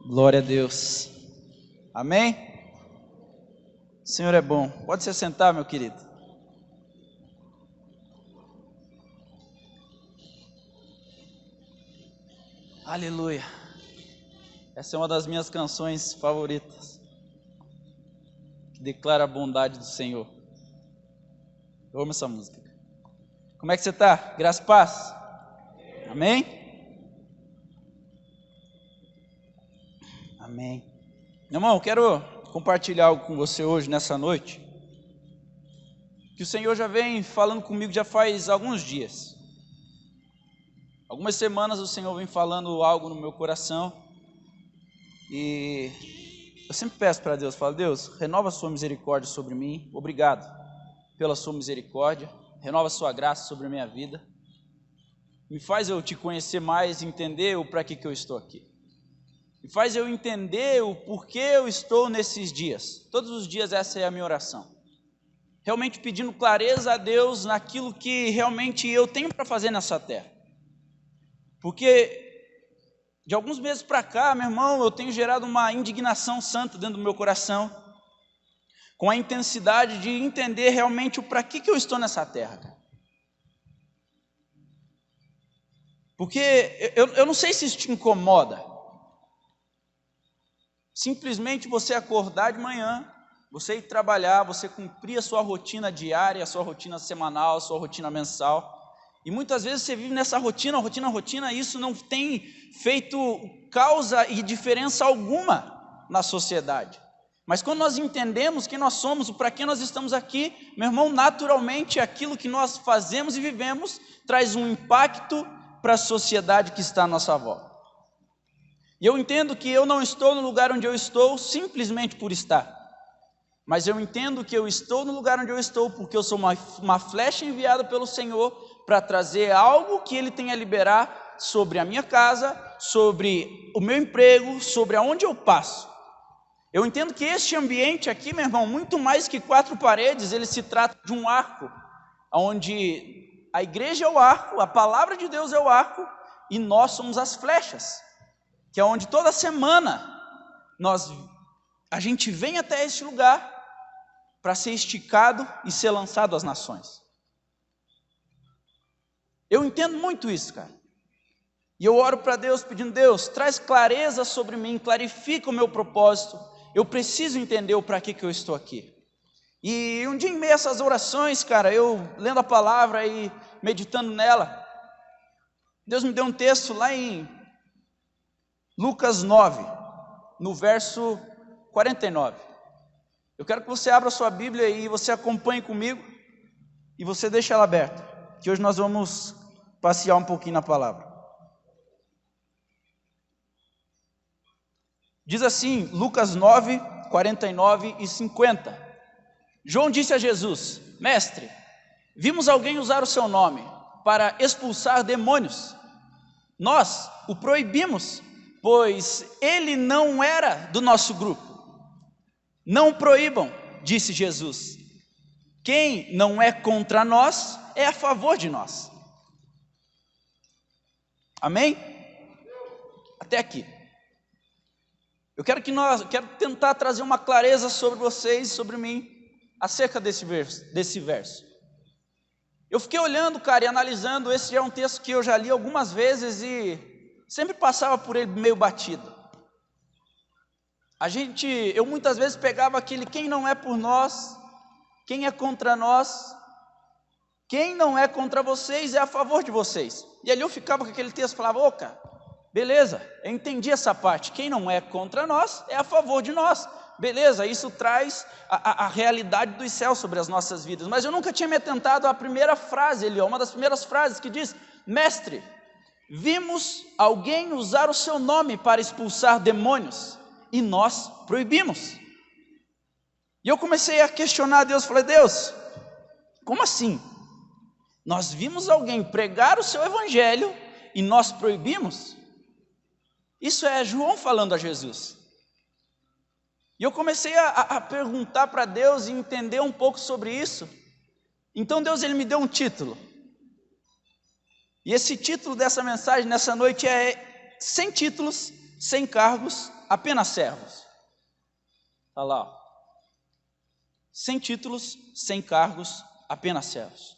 Glória a Deus. Amém? O Senhor é bom. Pode se sentar, meu querido. Aleluia. Essa é uma das minhas canções favoritas, que declara a bondade do Senhor. Eu amo essa música. Como é que você está? Graça e paz? Amém? Amém. Meu irmão, eu quero compartilhar algo com você hoje, nessa noite, que o Senhor já vem falando comigo já faz alguns dias. Algumas semanas o Senhor vem falando algo no meu coração, e eu sempre peço para Deus, falo: Deus, renova a sua misericórdia sobre mim, obrigado pela sua misericórdia, renova a sua graça sobre a minha vida, me faz eu te conhecer mais, entender o para que eu estou aqui. E faz eu entender o porquê eu estou nesses dias. Todos os dias essa é a minha oração. Realmente pedindo clareza a Deus naquilo que realmente eu tenho para fazer nessa terra. Porque de alguns meses para cá, meu irmão, eu tenho gerado uma indignação santa dentro do meu coração, com a intensidade de entender realmente o para que eu estou nessa terra, cara. Porque eu não sei se isso te incomoda. Simplesmente você acordar de manhã, você ir trabalhar, você cumprir a sua rotina diária, a sua rotina semanal, a sua rotina mensal. E muitas vezes você vive nessa rotina, e isso não tem feito causa e diferença alguma na sociedade. Mas quando nós entendemos quem nós somos, o para que nós estamos aqui, meu irmão, naturalmente aquilo que nós fazemos e vivemos traz um impacto para a sociedade que está à nossa volta. E eu entendo que eu não estou no lugar onde eu estou simplesmente por estar, mas eu entendo que eu estou no lugar onde eu estou porque eu sou uma flecha enviada pelo Senhor para trazer algo que Ele tem a liberar sobre a minha casa, sobre o meu emprego, sobre aonde eu passo. Eu entendo que este ambiente aqui, meu irmão, muito mais que 4 paredes, ele se trata de um arco, onde a igreja é o arco, a palavra de Deus é o arco, e nós somos as flechas, que é onde toda semana a gente vem até este lugar para ser esticado e ser lançado às nações. Eu entendo muito isso, cara. E eu oro para Deus pedindo: Deus, traz clareza sobre mim, clarifica o meu propósito. Eu preciso entender o para que eu estou aqui. E um dia em meio a essas orações, cara, eu lendo a palavra e meditando nela, Deus me deu um texto lá em Lucas 9, no verso 49. Eu quero que você abra a sua Bíblia e você acompanhe comigo, e você deixe ela aberta, que hoje nós vamos passear um pouquinho na palavra. Diz assim, Lucas 9, 49 e 50. João disse a Jesus: Mestre, vimos alguém usar o seu nome para expulsar demônios. Nós o proibimos, pois ele não era do nosso grupo. Não proíbam, disse Jesus. Quem não é contra nós é a favor de nós. Amém? Até aqui. Eu quero tentar trazer uma clareza sobre vocês, sobre mim, acerca desse verso. Eu fiquei olhando, cara, e analisando. Esse é um texto que eu já li algumas vezes e sempre passava por ele meio batido. Eu muitas vezes pegava aquele: quem não é por nós, quem é contra nós, quem não é contra vocês é a favor de vocês. E ali eu ficava com aquele texto e falava: ô, cara, beleza, eu entendi essa parte. Quem não é contra nós é a favor de nós. Beleza, isso traz a realidade dos céus sobre as nossas vidas. Mas eu nunca tinha me atentado à primeira frase ali, uma das primeiras frases que diz: Mestre, vimos alguém usar o seu nome para expulsar demônios e nós proibimos. E eu comecei a questionar a Deus, falei: Deus, como assim? Nós vimos alguém pregar o seu evangelho e nós proibimos? Isso é João falando a Jesus. E eu comecei a perguntar para Deus e entender um pouco sobre isso. Então Deus, ele me deu um título. E esse título dessa mensagem nessa noite é: sem títulos, sem cargos, apenas servos. Está lá, ó. Sem títulos, sem cargos, apenas servos.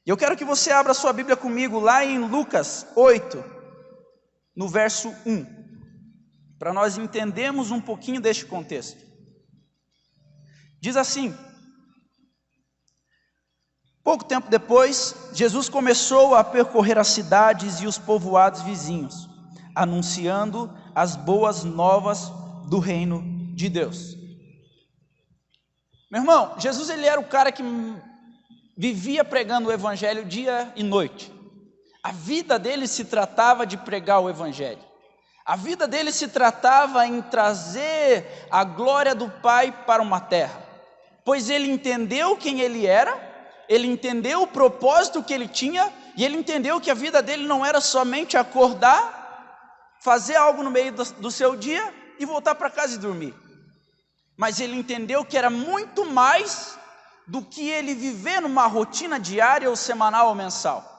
E eu quero que você abra sua Bíblia comigo lá em Lucas 8, no verso 1, para nós entendermos um pouquinho deste contexto. Diz assim: pouco tempo depois, Jesus começou a percorrer as cidades e os povoados vizinhos, anunciando as boas novas do reino de Deus. Meu irmão, Jesus ele era o cara que vivia pregando o evangelho dia e noite. A vida dele se tratava de pregar o evangelho. A vida dele se tratava em trazer a glória do Pai para uma terra, pois ele entendeu quem ele era, ele entendeu o propósito que ele tinha, e ele entendeu que a vida dele não era somente acordar, fazer algo no meio do seu dia e voltar para casa e dormir. Mas ele entendeu que era muito mais do que ele viver numa rotina diária ou semanal ou mensal.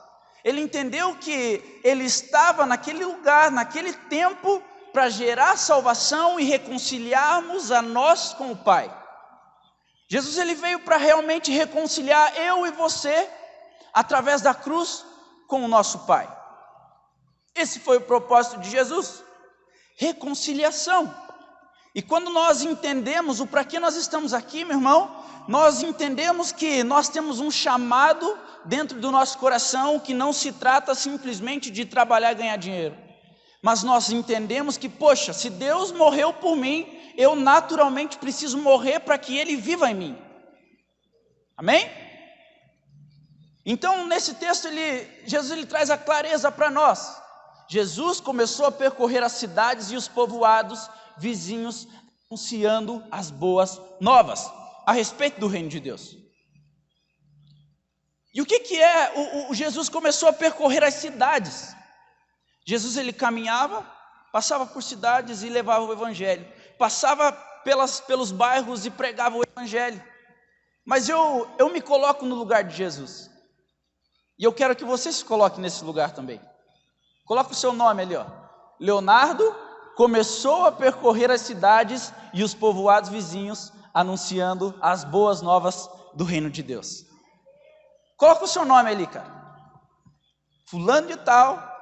Ele entendeu que ele estava naquele lugar, naquele tempo, para gerar salvação e reconciliarmos a nós com o Pai. Jesus ele veio para realmente reconciliar eu e você, através da cruz, com o nosso Pai. Esse foi o propósito de Jesus, reconciliação. E quando nós entendemos o para que nós estamos aqui, meu irmão, nós entendemos que nós temos um chamado dentro do nosso coração, que não se trata simplesmente de trabalhar e ganhar dinheiro, mas nós entendemos que, poxa, se Deus morreu por mim, eu naturalmente preciso morrer para que Ele viva em mim. Amém? Então nesse texto Jesus ele traz a clareza para nós. Jesus começou a percorrer as cidades e os povoados vizinhos, anunciando as boas novas a respeito do reino de Deus. E o que é? Jesus começou a percorrer as cidades. Jesus ele caminhava, passava por cidades e levava o evangelho, passava pelos bairros e pregava o evangelho. Mas eu me coloco no lugar de Jesus, e eu quero que você se coloque nesse lugar também. Coloca o seu nome ali, ó. Leonardo começou a percorrer as cidades e os povoados vizinhos, anunciando as boas novas do reino de Deus. Coloca o seu nome ali, cara. Fulano de tal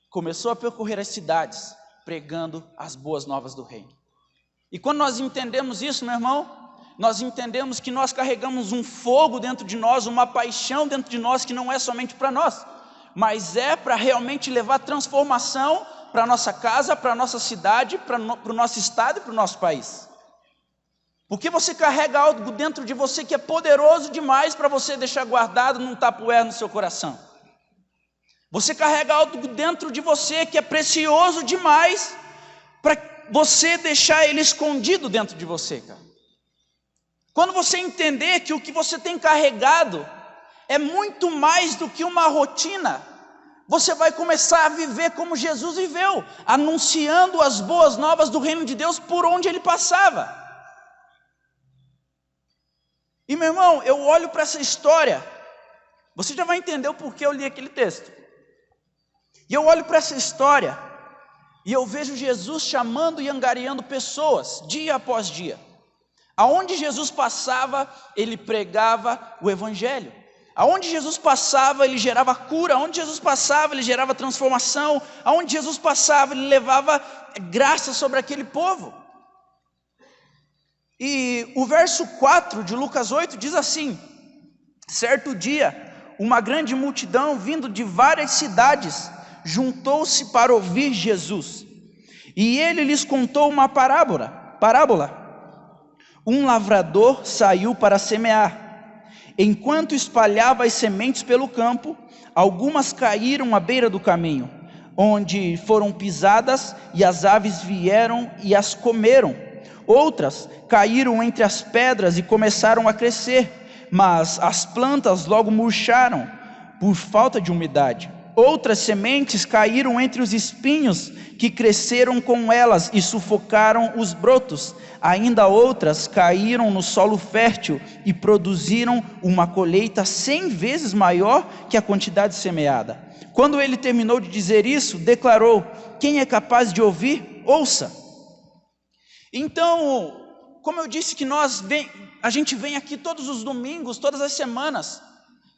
começou a percorrer as cidades, pregando as boas novas do reino. E quando nós entendemos isso, meu irmão, nós entendemos que nós carregamos um fogo dentro de nós, uma paixão dentro de nós, que não é somente para nós, mas é para realmente levar transformação para a nossa casa, para a nossa cidade, para o nosso estado e para o nosso país. Porque você carrega algo dentro de você que é poderoso demais para você deixar guardado num tupperware no seu coração. Você carrega algo dentro de você que é precioso demais para você deixar ele escondido dentro de você, cara. Quando você entender que o que você tem carregado é muito mais do que uma rotina, você vai começar a viver como Jesus viveu, anunciando as boas novas do reino de Deus por onde ele passava. E meu irmão, eu olho para essa história, você já vai entender o porquê eu li aquele texto. E eu olho para essa história e eu vejo Jesus chamando e angariando pessoas, dia após dia. Aonde Jesus passava, ele pregava o evangelho. Aonde Jesus passava, ele gerava cura. Aonde Jesus passava, ele gerava transformação. Aonde Jesus passava, ele levava graça sobre aquele povo. E o verso 4 de Lucas 8 diz assim: certo dia, uma grande multidão vindo de várias cidades juntou-se para ouvir Jesus. E ele lhes contou uma parábola. Um lavrador saiu para semear. Enquanto espalhava as sementes pelo campo, algumas caíram à beira do caminho, onde foram pisadas e as aves vieram e as comeram. Outras caíram entre as pedras e começaram a crescer, mas as plantas logo murcharam por falta de umidade. Outras sementes caíram entre os espinhos, que cresceram com elas e sufocaram os brotos. Ainda outras caíram no solo fértil e produziram uma colheita 100 vezes maior que a quantidade semeada. Quando ele terminou de dizer isso, declarou: quem é capaz de ouvir, ouça. Então, como eu disse que a gente vem aqui todos os domingos, todas as semanas,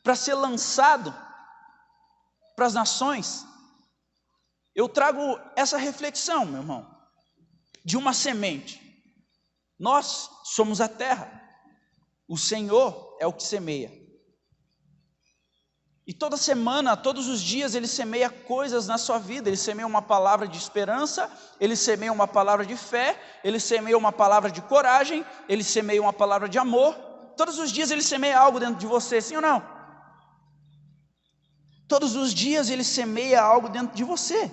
para ser lançado para as nações, eu trago essa reflexão, meu irmão, de uma semente. Nós somos a terra, o Senhor é o que semeia. E toda semana, todos os dias, Ele semeia coisas na sua vida. Ele semeia uma palavra de esperança, Ele semeia uma palavra de fé, Ele semeia uma palavra de coragem, Ele semeia uma palavra de amor. Todos os dias Ele semeia algo dentro de você, sim ou não? Todos os dias Ele semeia algo dentro de você.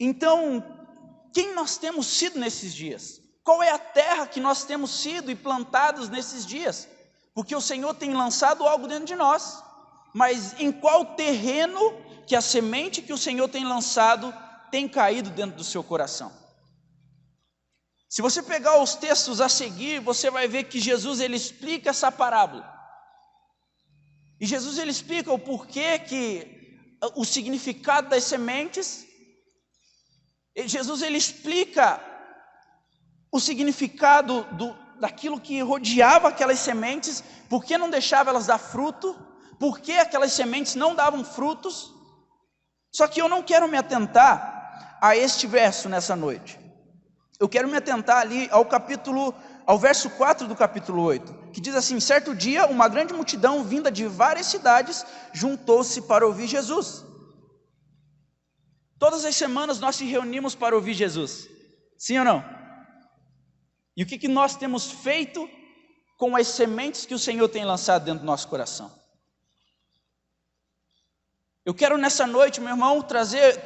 Então, quem nós temos sido nesses dias? Qual é a terra que nós temos sido e plantados nesses dias? Porque o Senhor tem lançado algo dentro de nós. Mas em qual terreno que a semente que o Senhor tem lançado tem caído dentro do seu coração? Se você pegar os textos a seguir, você vai ver que Jesus ele explica essa parábola. E Jesus ele explica o porquê que o significado das sementes. Jesus ele explica o significado daquilo que rodeava aquelas sementes, por que não deixava elas dar fruto, por que aquelas sementes não davam frutos. Só que eu não quero me atentar a este verso nessa noite. Eu quero me atentar ali ao verso 4 do capítulo 8, que diz assim: certo dia, uma grande multidão vinda de várias cidades juntou-se para ouvir Jesus. Todas as semanas nós se reunimos para ouvir Jesus, sim ou não? E o que nós temos feito com as sementes que o Senhor tem lançado dentro do nosso coração? Eu quero nessa noite, meu irmão,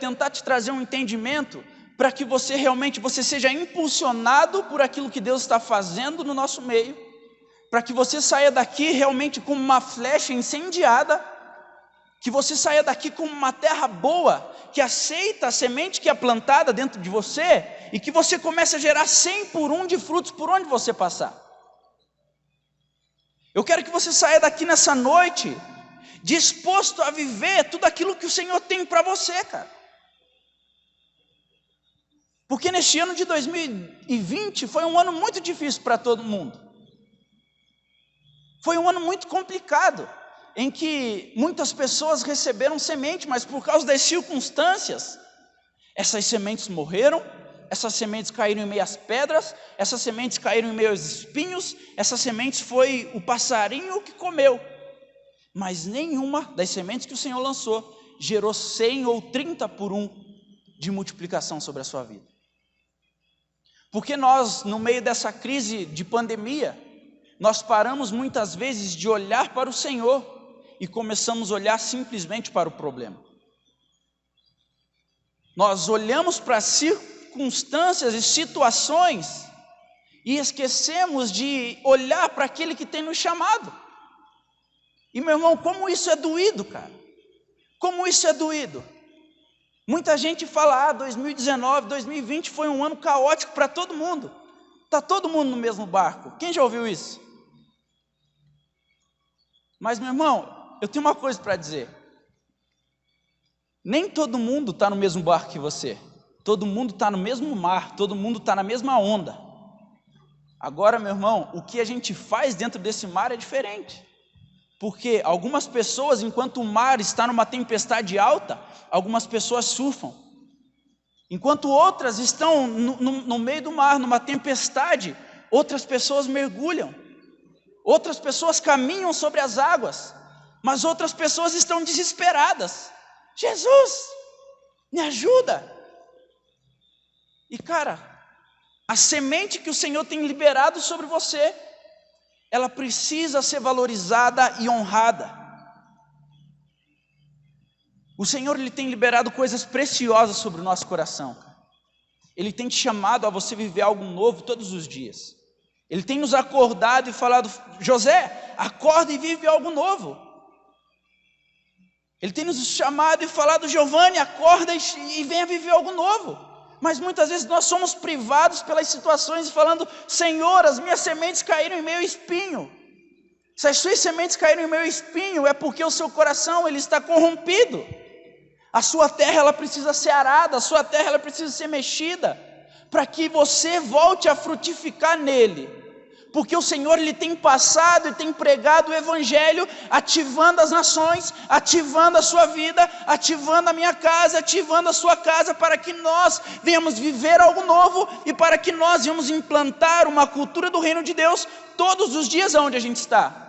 tentar te trazer um entendimento, para que você realmente seja impulsionado por aquilo que Deus está fazendo no nosso meio, para que você saia daqui realmente como uma flecha incendiada, que você saia daqui como uma terra boa, que aceita a semente que é plantada dentro de você, e que você comece a gerar 100 por 1 de frutos por onde você passar. Eu quero que você saia daqui nessa noite, disposto a viver tudo aquilo que o Senhor tem para você, cara. Porque neste ano de 2020 foi um ano muito difícil para todo mundo. Foi um ano muito complicado, em que muitas pessoas receberam semente, mas por causa das circunstâncias, essas sementes morreram, essas sementes caíram em meio às pedras, essas sementes caíram em meio aos espinhos, essas sementes foi o passarinho que comeu. Mas nenhuma das sementes que o Senhor lançou gerou 100 ou 30 por 1 de multiplicação sobre a sua vida. Porque nós, no meio dessa crise de pandemia, nós paramos muitas vezes de olhar para o Senhor e começamos a olhar simplesmente para o problema. Nós olhamos para as circunstâncias e situações e esquecemos de olhar para aquele que tem nos chamado. E meu irmão, como isso é doído, cara? Como isso é doído? Muita gente fala, 2019, 2020 foi um ano caótico para todo mundo. Está todo mundo no mesmo barco. Quem já ouviu isso? Mas meu irmão, eu tenho uma coisa para dizer. Nem todo mundo está no mesmo barco que você. Todo mundo está no mesmo mar, todo mundo está na mesma onda. Agora, meu irmão, o que a gente faz dentro desse mar é diferente. Porque algumas pessoas, enquanto o mar está numa tempestade alta, algumas pessoas surfam. Enquanto outras estão no meio do mar, numa tempestade, outras pessoas mergulham. Outras pessoas caminham sobre as águas, mas outras pessoas estão desesperadas. Jesus, me ajuda. E cara, a semente que o Senhor tem liberado sobre você, ela precisa ser valorizada e honrada. O Senhor ele tem liberado coisas preciosas sobre o nosso coração. Ele tem te chamado a você viver algo novo todos os dias. Ele tem nos acordado e falado: José, acorda e vive algo novo. Ele tem nos chamado e falado: Giovanni, acorda e venha viver algo novo. Mas muitas vezes nós somos privados pelas situações, falando: Senhor, as minhas sementes caíram em meio espinho. Se as suas sementes caíram em meio espinho, é porque o seu coração ele está corrompido. A sua terra ela precisa ser arada, a sua terra ela precisa ser mexida, para que você volte a frutificar nele. Porque o Senhor ele tem passado e tem pregado o Evangelho, ativando as nações, ativando a sua vida, ativando a minha casa, ativando a sua casa, para que nós venhamos viver algo novo e para que nós venhamos implantar uma cultura do reino de Deus todos os dias onde a gente está.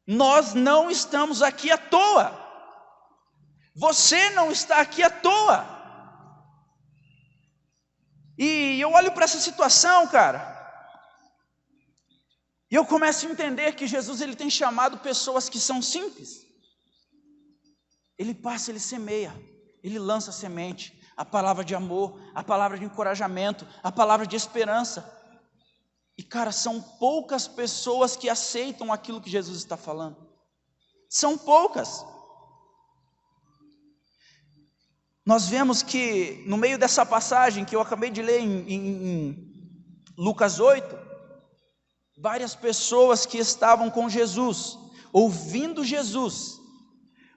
Nós não estamos aqui à toa. Você não está aqui à toa. E eu olho para essa situação, cara, e eu começo a entender que Jesus ele tem chamado pessoas que são simples. Ele passa, ele semeia, ele lança a semente, a palavra de amor, a palavra de encorajamento, a palavra de esperança. E cara, são poucas pessoas que aceitam aquilo que Jesus está falando. São poucas. Nós vemos que no meio dessa passagem que eu acabei de ler em Lucas 8, várias pessoas que estavam com Jesus, ouvindo Jesus,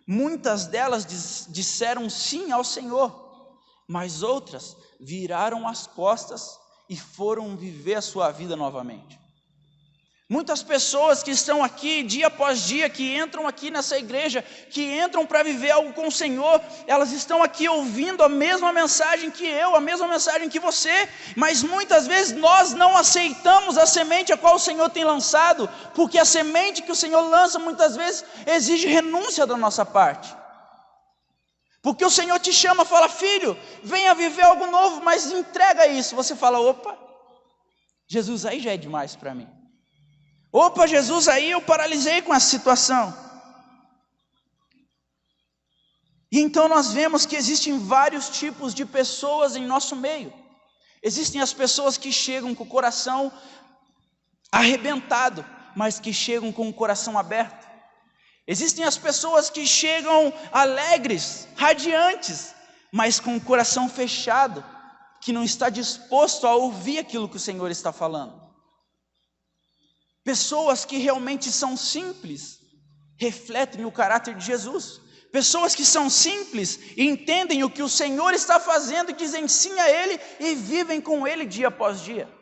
muitas delas disseram sim ao Senhor, mas outras viraram as costas e foram viver a sua vida novamente. Muitas pessoas que estão aqui dia após dia, que entram aqui nessa igreja, que entram para viver algo com o Senhor, elas estão aqui ouvindo a mesma mensagem que eu, a mesma mensagem que você, mas muitas vezes nós não aceitamos a semente a qual o Senhor tem lançado, porque a semente que o Senhor lança muitas vezes exige renúncia da nossa parte. Porque o Senhor te chama, fala: filho, venha viver algo novo, mas entrega isso. Você fala: opa, Jesus, aí já é demais para mim. Opa, Jesus, aí eu paralisei com essa situação. E então nós vemos que existem vários tipos de pessoas em nosso meio. Existem as pessoas que chegam com o coração arrebentado, mas que chegam com o coração aberto. Existem as pessoas que chegam alegres, radiantes, mas com o coração fechado, que não está disposto a ouvir aquilo que o Senhor está falando. Pessoas que realmente são simples, refletem o caráter de Jesus. Pessoas que são simples e entendem o que o Senhor está fazendo e dizem sim a Ele e vivem com Ele dia após dia.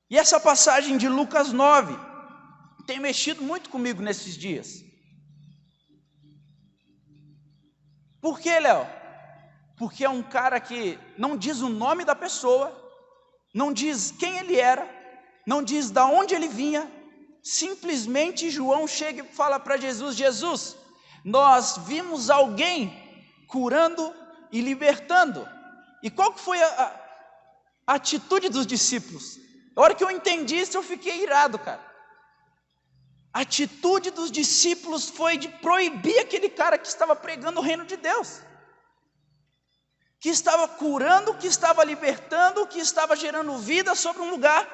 E essa passagem de Lucas 9 tem mexido muito comigo nesses dias. Por quê, Léo? Porque é um cara que não diz o nome da pessoa, não diz quem ele era, não diz de onde ele vinha. Simplesmente João chega e fala para Jesus: Jesus, nós vimos alguém curando e libertando. E qual que foi a atitude dos discípulos? A hora que eu entendi isso, eu fiquei irado, cara. A atitude dos discípulos foi de proibir aquele cara que estava pregando o reino de Deus, que estava curando, que estava libertando, que estava gerando vida sobre um lugar.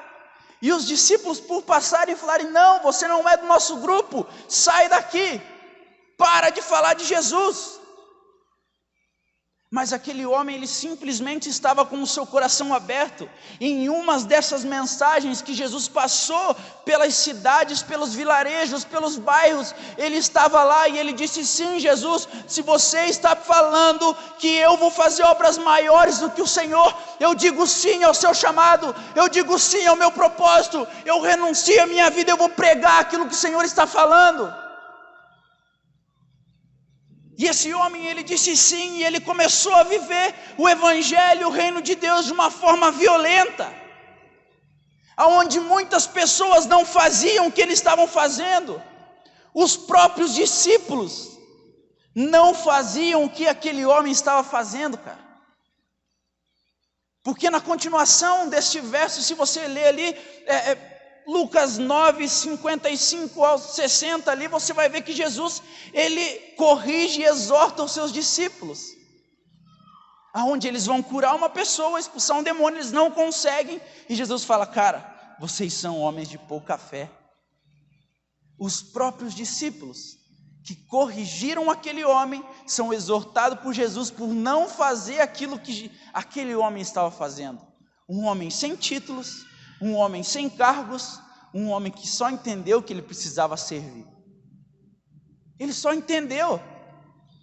E os discípulos, por passarem e falarem: não, você não é do nosso grupo, sai daqui, para de falar de Jesus. Mas aquele homem, ele simplesmente estava com o seu coração aberto. Em uma dessas mensagens que Jesus passou pelas cidades, pelos vilarejos, pelos bairros, ele estava lá e ele disse: sim, Jesus, se você está falando que eu vou fazer obras maiores do que o Senhor, eu digo sim ao seu chamado, eu digo sim ao meu propósito, eu renuncio a minha vida, eu vou pregar aquilo que o Senhor está falando. E esse homem, ele disse sim, e ele começou a viver o Evangelho, o reino de Deus de uma forma violenta, aonde muitas pessoas não faziam o que eles estavam fazendo. Os próprios discípulos não faziam o que aquele homem estava fazendo, cara. Porque na continuação deste verso, se você ler ali, Lucas 9, 55 ao 60 ali, você vai ver que Jesus, ele corrige e exorta os seus discípulos. aonde eles vão curar uma pessoa, expulsar um demônio, eles não conseguem, e Jesus fala: cara, vocês são homens de pouca fé. Os próprios discípulos que corrigiram aquele homem são exortados por Jesus por não fazer aquilo que aquele homem estava fazendo. Um homem sem títulos, um homem sem cargos, um homem que só entendeu que ele precisava servir. Ele só entendeu.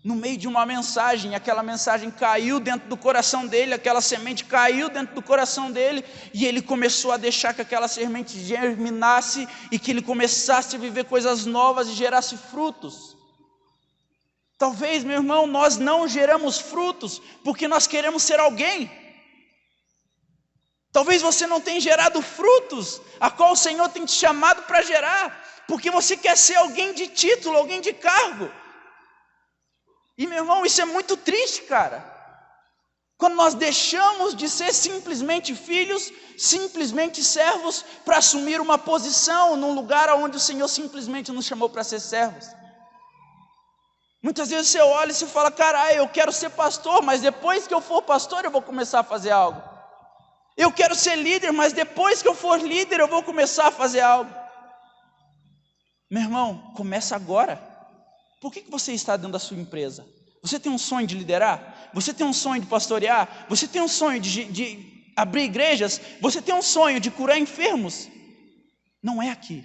No meio de uma mensagem, aquela mensagem caiu dentro do coração dele, aquela semente caiu dentro do coração dele, e ele começou a deixar que aquela semente germinasse, e que ele começasse a viver coisas novas e gerasse frutos. Talvez, meu irmão, nós não geramos frutos, porque nós queremos ser alguém. Talvez você não tenha gerado frutos, a qual o Senhor tem te chamado para gerar, porque você quer ser alguém de título, alguém de cargo. E, meu irmão, isso é muito triste, cara. Quando nós deixamos de ser simplesmente filhos, simplesmente servos, para assumir uma posição num lugar onde o Senhor simplesmente nos chamou para ser servos. Muitas vezes você olha e você fala: cara, eu quero ser pastor, mas depois que eu for pastor eu vou começar a fazer algo. Eu quero ser líder, mas depois que eu for líder eu vou começar a fazer algo. Meu irmão, começa agora. Por que você está dentro da sua empresa? Você tem um sonho de liderar? Você tem um sonho de pastorear? Você tem um sonho de abrir igrejas? Você tem um sonho de curar enfermos? Não é aqui.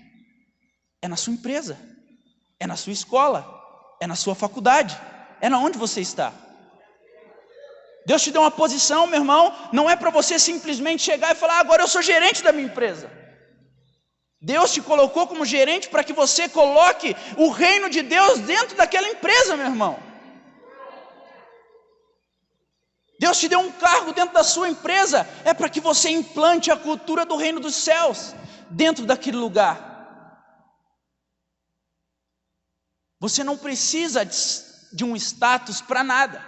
É na sua empresa. É na sua escola. É na sua faculdade. É na onde você está. Deus te deu uma posição, meu irmão. Não é para você simplesmente chegar e falar: agora eu sou gerente da minha empresa. Deus te colocou como gerente para que você coloque o reino de Deus dentro daquela empresa, meu irmão. Deus te deu um cargo dentro da sua empresa, é para que você implante a cultura do reino dos céus dentro daquele lugar. Você não precisa de um status para nada.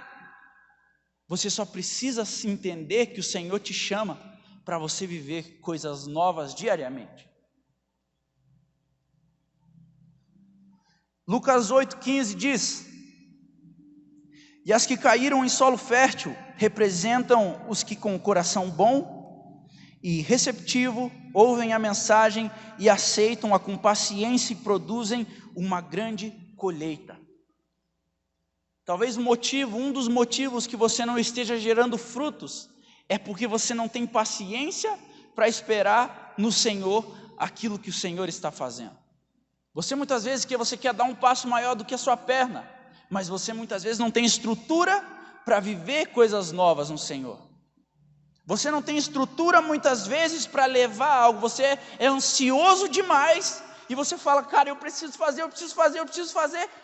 Você só precisa se entender que o Senhor te chama para você viver coisas novas diariamente. Lucas 8,15 diz: e as que caíram em solo fértil representam os que com o coração bom e receptivo ouvem a mensagem e aceitam-a com paciência e produzem uma grande colheita. Talvez um dos motivos que você não esteja gerando frutos é porque você não tem paciência para esperar no Senhor aquilo que o Senhor está fazendo. Você muitas vezes quer dar um passo maior do que a sua perna, mas você muitas vezes não tem estrutura para viver coisas novas no Senhor. Você não tem estrutura muitas vezes para levar algo, você é ansioso demais, e você fala: cara, eu preciso fazer,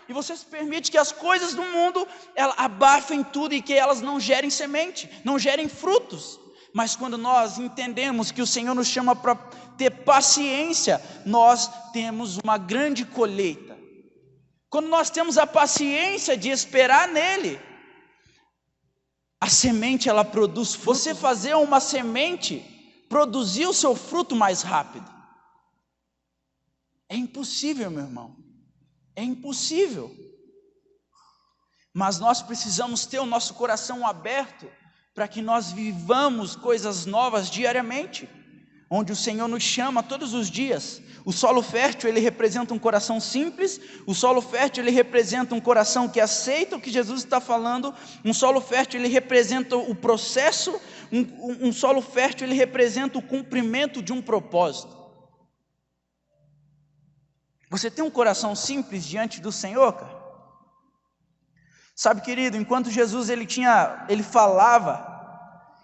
e você se permite que as coisas do mundo abafem tudo e que elas não gerem semente, não gerem frutos. Mas quando nós entendemos que o Senhor nos chama para ter paciência, nós temos uma grande colheita. Quando nós temos a paciência de esperar nele, a semente ela produz fruto. Você fazer uma semente produzir o seu fruto mais rápido. É impossível, meu irmão. É impossível. Mas nós precisamos ter o nosso coração aberto para que nós vivamos coisas novas diariamente, onde o Senhor nos chama todos os dias. O solo fértil, ele representa um coração simples. O solo fértil, ele representa um coração que aceita o que Jesus está falando. Um solo fértil, ele representa o processo. Um solo fértil, ele representa o cumprimento de um propósito. Você tem um coração simples diante do Senhor, cara? Sabe, querido, enquanto Jesus ele falava,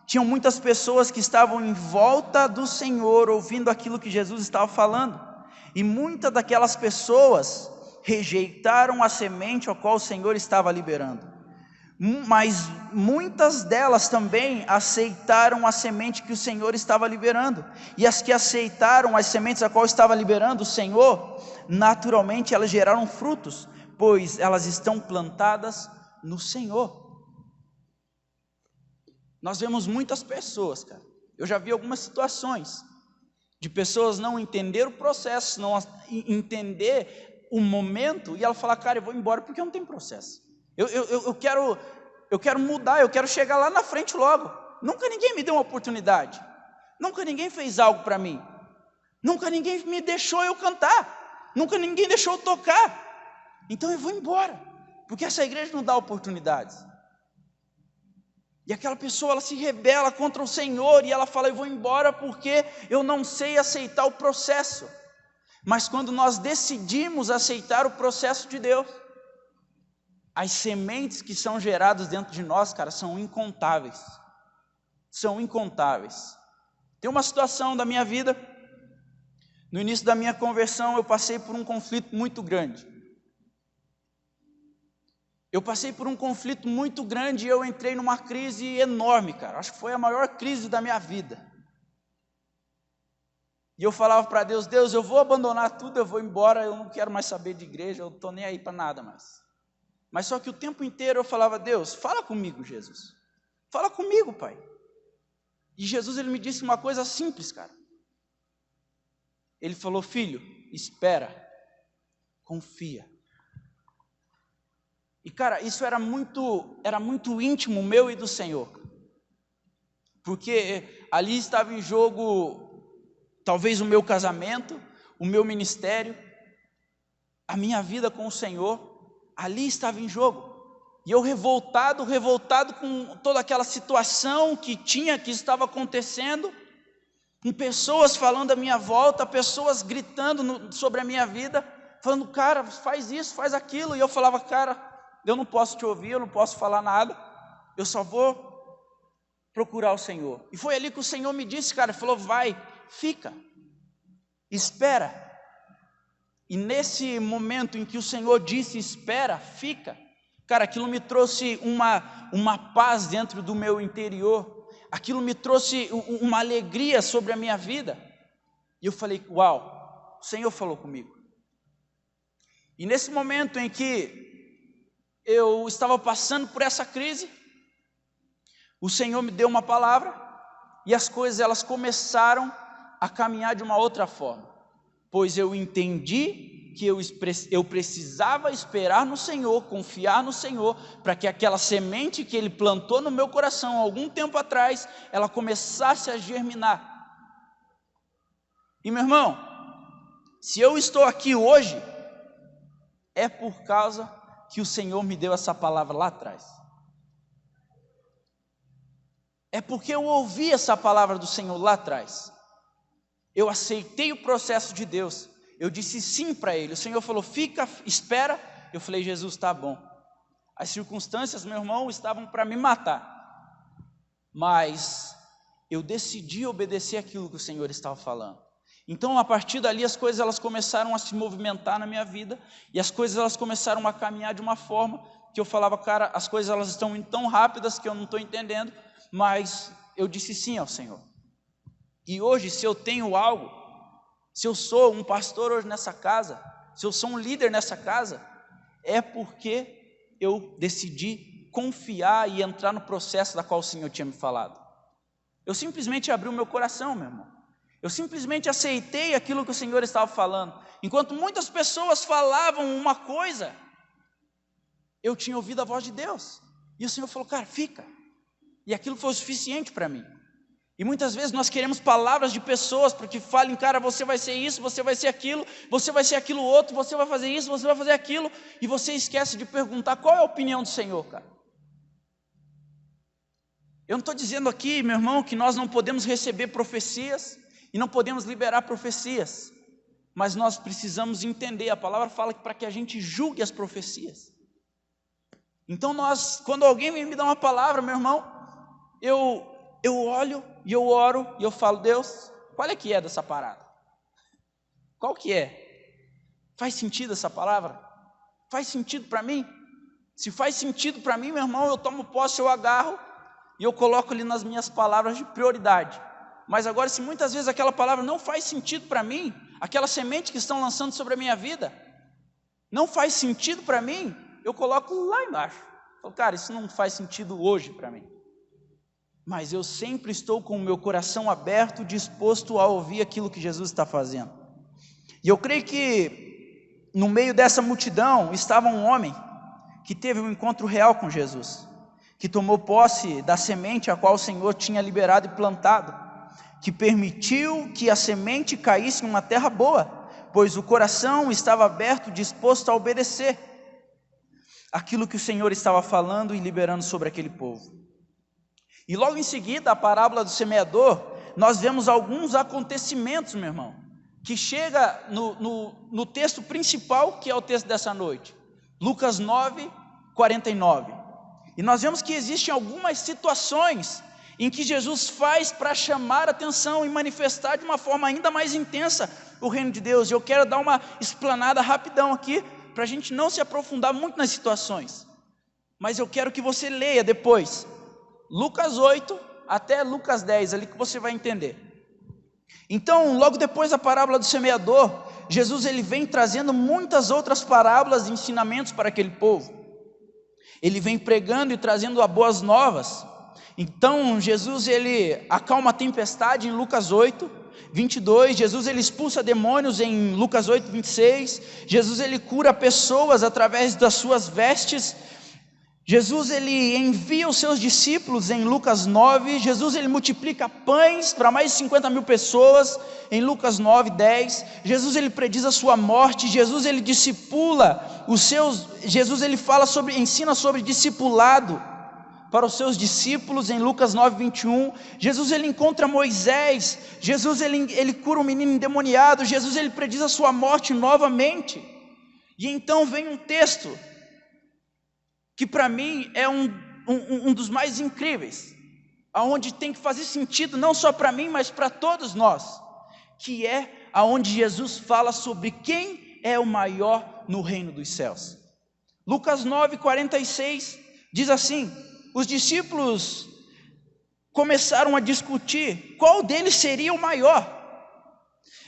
tinham muitas pessoas que estavam em volta do Senhor, ouvindo aquilo que Jesus estava falando, e muitas daquelas pessoas rejeitaram a semente a qual o Senhor estava liberando, mas muitas delas também aceitaram a semente que o Senhor estava liberando, e as que aceitaram as sementes a qual estava liberando o Senhor, naturalmente elas geraram frutos, pois elas estão plantadas no Senhor. Nós vemos muitas pessoas, cara. Eu já vi algumas situações de pessoas não entender o processo, não entender o momento, e ela fala: cara, eu vou embora porque eu não tenho processo. Eu quero eu quero mudar, eu quero chegar lá na frente logo. Nunca ninguém me deu uma oportunidade. Nunca ninguém fez algo para mim. Nunca ninguém me deixou eu cantar. Nunca ninguém deixou eu tocar. Então eu vou embora, porque essa igreja não dá oportunidades. E aquela pessoa, ela se rebela contra o Senhor e ela fala, eu vou embora porque eu não sei aceitar o processo. Mas quando nós decidimos aceitar o processo de Deus, as sementes que são geradas dentro de nós, cara, são incontáveis. São incontáveis. Tem uma situação da minha vida, no início da minha conversão, eu passei por um conflito muito grande. Eu passei por um conflito muito grande e eu entrei numa crise enorme, cara. Acho que foi a maior crise da minha vida. E eu falava para Deus, Deus, eu vou abandonar tudo, eu vou embora, eu não quero mais saber de igreja, eu não estou nem aí para nada mais. Mas só que o tempo inteiro eu falava, Deus, fala comigo, Jesus. Fala comigo, Pai. E Jesus, ele me disse uma coisa simples, cara. Ele falou, filho, espera, confia. E cara, isso era muito íntimo meu e do Senhor. Porque ali estava em jogo, talvez o meu casamento, o meu ministério, a minha vida com o Senhor, ali estava em jogo. E eu revoltado com toda aquela situação que estava acontecendo, com pessoas falando à minha volta, pessoas gritando sobre a minha vida, falando, cara, faz isso, faz aquilo. E eu falava, cara, eu não posso te ouvir, eu não posso falar nada, eu só vou procurar o Senhor. E foi ali que o Senhor me disse, cara, falou, vai, fica, espera. E nesse momento em que o Senhor disse, espera, fica, cara, aquilo me trouxe uma paz dentro do meu interior, aquilo me trouxe uma alegria sobre a minha vida. E eu falei, uau, o Senhor falou comigo. E nesse momento em que eu estava passando por essa crise, o Senhor me deu uma palavra, e as coisas elas começaram a caminhar de uma outra forma, pois eu entendi que eu precisava esperar no Senhor, confiar no Senhor, para que aquela semente que Ele plantou no meu coração há algum tempo atrás, ela começasse a germinar. E meu irmão, se eu estou aqui hoje, é por causa que o Senhor me deu essa palavra lá atrás. É porque eu ouvi essa palavra do Senhor lá atrás. Eu aceitei o processo de Deus. Eu disse sim para Ele. O Senhor falou, fica, espera. Eu falei, Jesus, tá bom. As circunstâncias, meu irmão, estavam para me matar. Mas eu decidi obedecer aquilo que o Senhor estava falando. Então, a partir dali, as coisas elas começaram a se movimentar na minha vida, e as coisas elas começaram a caminhar de uma forma que eu falava, cara, as coisas elas estão indo tão rápidas que eu não estou entendendo, mas eu disse sim ao Senhor. E hoje, se eu tenho algo, se eu sou um pastor hoje nessa casa, se eu sou um líder nessa casa, é porque eu decidi confiar e entrar no processo da qual o Senhor tinha me falado. Eu simplesmente abri o meu coração, meu irmão. Eu simplesmente aceitei aquilo que o Senhor estava falando. Enquanto muitas pessoas falavam uma coisa, eu tinha ouvido a voz de Deus. E o Senhor falou, cara, fica. E aquilo foi o suficiente para mim. E muitas vezes nós queremos palavras de pessoas para que falem, cara, você vai ser isso, você vai ser aquilo, você vai ser aquilo outro, você vai fazer isso, você vai fazer aquilo. E você esquece de perguntar qual é a opinião do Senhor, cara. Eu não estou dizendo aqui, meu irmão, que nós não podemos receber profecias e não podemos liberar profecias, mas nós precisamos entender, a palavra fala que para que a gente julgue as profecias. Então quando alguém vem me dar uma palavra, meu irmão, eu olho e eu oro e eu falo, Deus, qual é que é dessa parada? Qual que é? Faz sentido essa palavra? Faz sentido para mim? Se faz sentido para mim, meu irmão, eu tomo posse, eu agarro e eu coloco ali nas minhas palavras de prioridade. Mas agora, se muitas vezes aquela palavra não faz sentido para mim, aquela semente que estão lançando sobre a minha vida, não faz sentido para mim, eu coloco lá embaixo. Falo, cara, isso não faz sentido hoje para mim. Mas eu sempre estou com o meu coração aberto, disposto a ouvir aquilo que Jesus está fazendo. E eu creio que no meio dessa multidão estava um homem que teve um encontro real com Jesus. que tomou posse da semente a qual o Senhor tinha liberado e plantado, que permitiu que a semente caísse em uma terra boa, pois o coração estava aberto, disposto a obedecer aquilo que o Senhor estava falando e liberando sobre aquele povo. E logo em seguida, a parábola do semeador, nós vemos alguns acontecimentos, meu irmão, que chega no texto principal, que é o texto dessa noite, Lucas 9, 49. E nós vemos que existem algumas situações em que Jesus faz para chamar a atenção e manifestar de uma forma ainda mais intensa o reino de Deus. E eu quero dar uma explanada rapidão aqui, para a gente não se aprofundar muito nas situações, mas eu quero que você leia depois, Lucas 8 até Lucas 10, ali que você vai entender. Então, logo depois da parábola do semeador, Jesus ele vem trazendo muitas outras parábolas e ensinamentos para aquele povo. Ele vem pregando e trazendo as boas novas. Então, Jesus ele acalma a tempestade em Lucas 8, 22, Jesus ele expulsa demônios em Lucas 8, 26, Jesus ele cura pessoas através das suas vestes, Jesus ele envia os seus discípulos em Lucas 9, Jesus ele multiplica pães para mais de 50 mil pessoas em Lucas 9, 10, Jesus ele prediz a sua morte, Jesus ele discipula Jesus ele ensina sobre discipulado para os seus discípulos em Lucas 9, 21, Jesus ele encontra Moisés, Jesus ele cura um menino endemoniado, Jesus ele prediz a sua morte novamente, e então vem um texto, que para mim é um dos mais incríveis, aonde tem que fazer sentido, não só para mim, mas para todos nós, que é aonde Jesus fala sobre quem é o maior no reino dos céus. Lucas 9, 46, diz assim: os discípulos começaram a discutir qual deles seria o maior.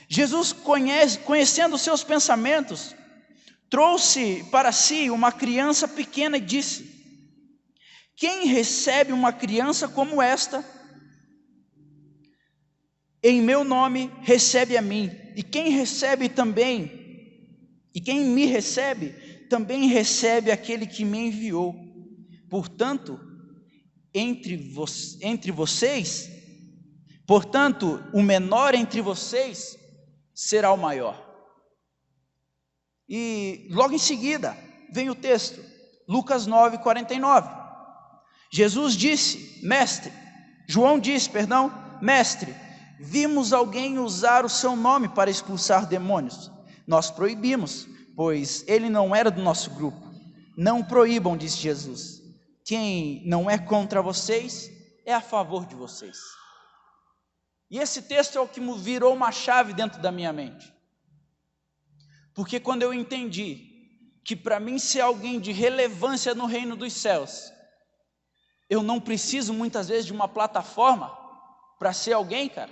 Jesus, conhecendo os seus pensamentos, trouxe para si uma criança pequena e disse: quem recebe uma criança como esta, em meu nome recebe a mim, e quem me recebe, também recebe aquele que me enviou. Portanto, o menor entre vocês será o maior. E logo em seguida vem o texto, Lucas 9, 49. João disse, mestre, vimos alguém usar o seu nome para expulsar demônios. Nós proibimos, pois ele não era do nosso grupo. Não proíbam, disse Jesus. Quem não é contra vocês, é a favor de vocês. E esse texto é o que virou uma chave dentro da minha mente. Porque quando eu entendi que para mim ser alguém de relevância no reino dos céus, eu não preciso muitas vezes de uma plataforma para ser alguém, cara.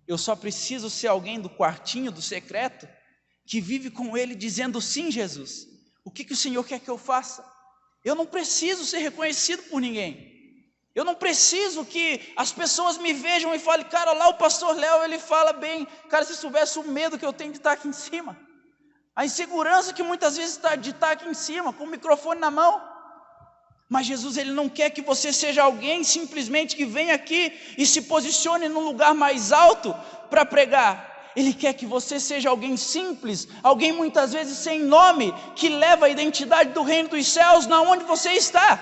Eu só preciso ser alguém do quartinho, do secreto, que vive com ele dizendo: sim, Jesus, o que o Senhor quer que eu faça? Eu não preciso ser reconhecido por ninguém. Eu não preciso que as pessoas me vejam e falem: cara, lá o pastor Léo, ele fala bem. Cara, se soubesse o medo que eu tenho de estar aqui em cima, a insegurança que muitas vezes está de estar aqui em cima, com o microfone na mão. Mas Jesus ele não quer que você seja alguém simplesmente que venha aqui e se posicione num lugar mais alto para pregar. Ele quer que você seja alguém simples, alguém muitas vezes sem nome, que leva a identidade do reino dos céus na onde você está.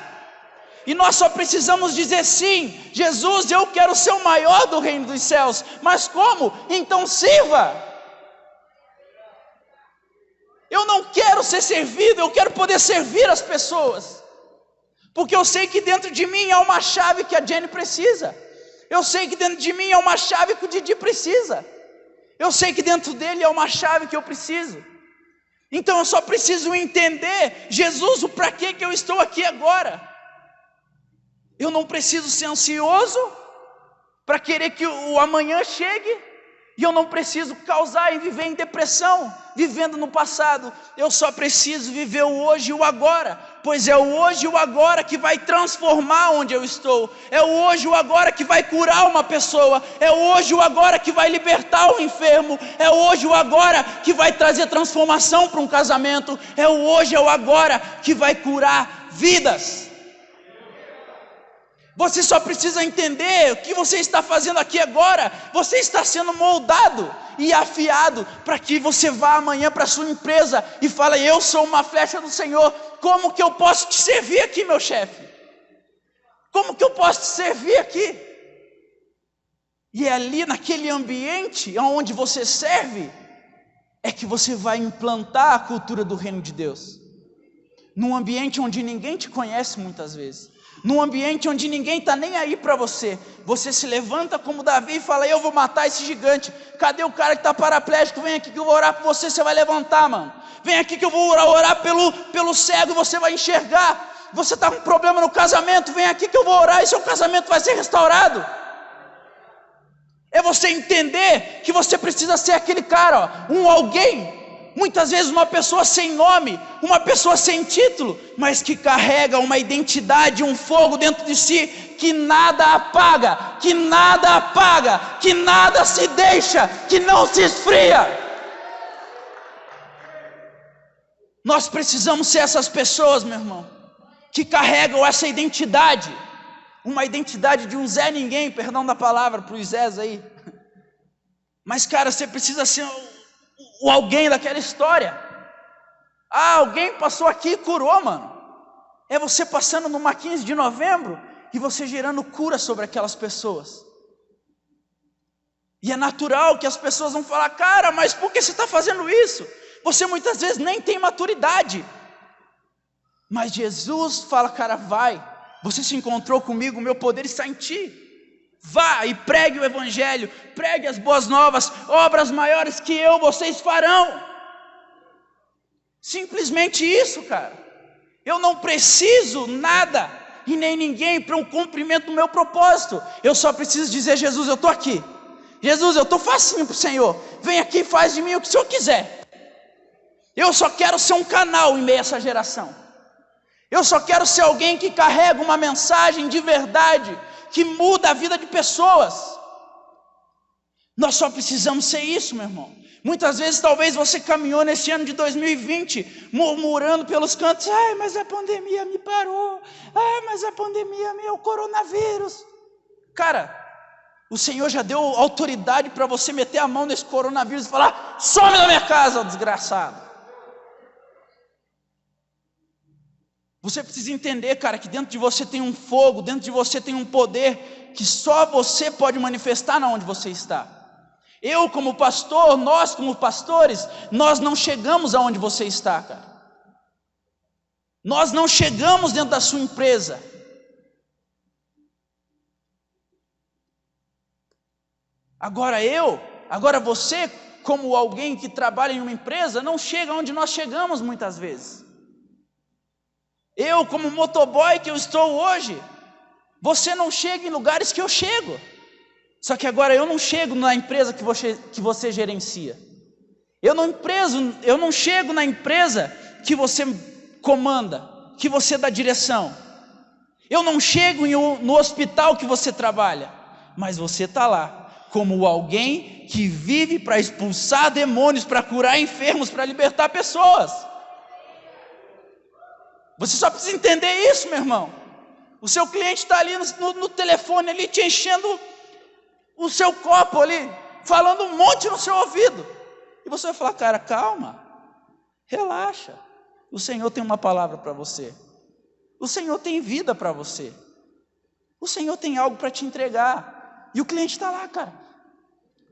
E nós só precisamos dizer: sim, Jesus, eu quero ser o maior do reino dos céus. Mas como? Então sirva. Eu não quero ser servido, eu quero poder servir as pessoas. Porque eu sei que dentro de mim há uma chave que a Jenny precisa. Eu sei que dentro de mim há uma chave que o Didi precisa. Eu sei que dentro dele há uma chave que eu preciso. Então eu só preciso entender: Jesus, o para que eu estou aqui agora? Eu não preciso ser ansioso para querer que o amanhã chegue. E eu não preciso causar e viver em depressão, vivendo no passado. Eu só preciso viver o hoje e o agora, pois é o hoje e o agora que vai transformar onde eu estou. É o hoje e o agora que vai curar uma pessoa. É o hoje e o agora que vai libertar o enfermo. É o hoje e o agora que vai trazer transformação para um casamento. É o hoje e o agora que vai curar vidas. Você só precisa entender o que você está fazendo aqui agora. Você está sendo moldado e afiado para que você vá amanhã para a sua empresa e fale: eu sou uma flecha do Senhor. Como que eu posso te servir aqui, meu chefe? Como que eu posso te servir aqui? E é ali naquele ambiente onde você serve, é que você vai implantar a cultura do reino de Deus. Num ambiente onde ninguém te conhece muitas vezes. Num ambiente onde ninguém está nem aí para você. Você se levanta como Davi e fala: eu vou matar esse gigante. Cadê o cara que está paraplégico? Vem aqui que eu vou orar por você, você vai levantar, mano. Vem aqui que eu vou orar pelo cego e você vai enxergar. Você está com problema no casamento? Vem aqui que eu vou orar e seu casamento vai ser restaurado. É você entender que você precisa ser aquele cara, ó, alguém. Muitas vezes uma pessoa sem nome, uma pessoa sem título, mas que carrega uma identidade, um fogo dentro de si, que nada apaga, que nada apaga, que nada se deixa, que não se esfria. Nós precisamos ser essas pessoas, meu irmão, que carregam essa identidade, uma identidade de um Zé Ninguém, perdão da palavra para os Zés aí. Mas cara, você precisa ser o alguém daquela história. Alguém passou aqui e curou, mano. É você passando numa 15 de novembro e você gerando cura sobre aquelas pessoas. E é natural que as pessoas vão falar: cara, mas por que você está fazendo isso? Você muitas vezes nem tem maturidade. Mas Jesus fala: cara, vai. Você se encontrou comigo, o meu poder está em ti. Vá e pregue o evangelho, pregue as boas novas, obras maiores que eu, vocês farão. Simplesmente isso, cara. Eu não preciso nada e nem ninguém para um cumprimento do meu propósito. Eu só preciso dizer: Jesus, eu estou aqui. Jesus, eu estou facinho para o Senhor. Vem aqui e faz de mim o que o Senhor quiser. Eu só quero ser um canal em meio a essa geração. Eu só quero ser alguém que carrega uma mensagem de verdade, que muda a vida de pessoas. Nós só precisamos ser isso, meu irmão. Muitas vezes talvez você caminhou nesse ano de 2020, murmurando pelos cantos: ai, mas a pandemia me parou, ai, mas a pandemia, meu coronavírus. Cara, o Senhor já deu autoridade para você meter a mão nesse coronavírus e falar: some da minha casa, desgraçado. Você precisa entender, cara, que dentro de você tem um fogo, dentro de você tem um poder que só você pode manifestar na onde você está. Eu como pastor, nós como pastores, nós não chegamos aonde você está, cara. Nós não chegamos dentro da sua empresa. Agora você, como alguém que trabalha em uma empresa, não chega onde nós chegamos muitas vezes. Eu, como motoboy que eu estou hoje, você não chega em lugares que eu chego. Só que agora eu não chego na empresa que você gerencia. Eu não chego na empresa que você comanda, que você dá direção. Eu não chego no hospital que você trabalha. Mas você está lá como alguém que vive para expulsar demônios, para curar enfermos, para libertar pessoas. Você só precisa entender isso, meu irmão. O seu cliente está ali no telefone, ali te enchendo o seu copo ali, falando um monte no seu ouvido. E você vai falar: cara, calma, relaxa. O Senhor tem uma palavra para você. O Senhor tem vida para você. O Senhor tem algo para te entregar. E o cliente está lá, cara,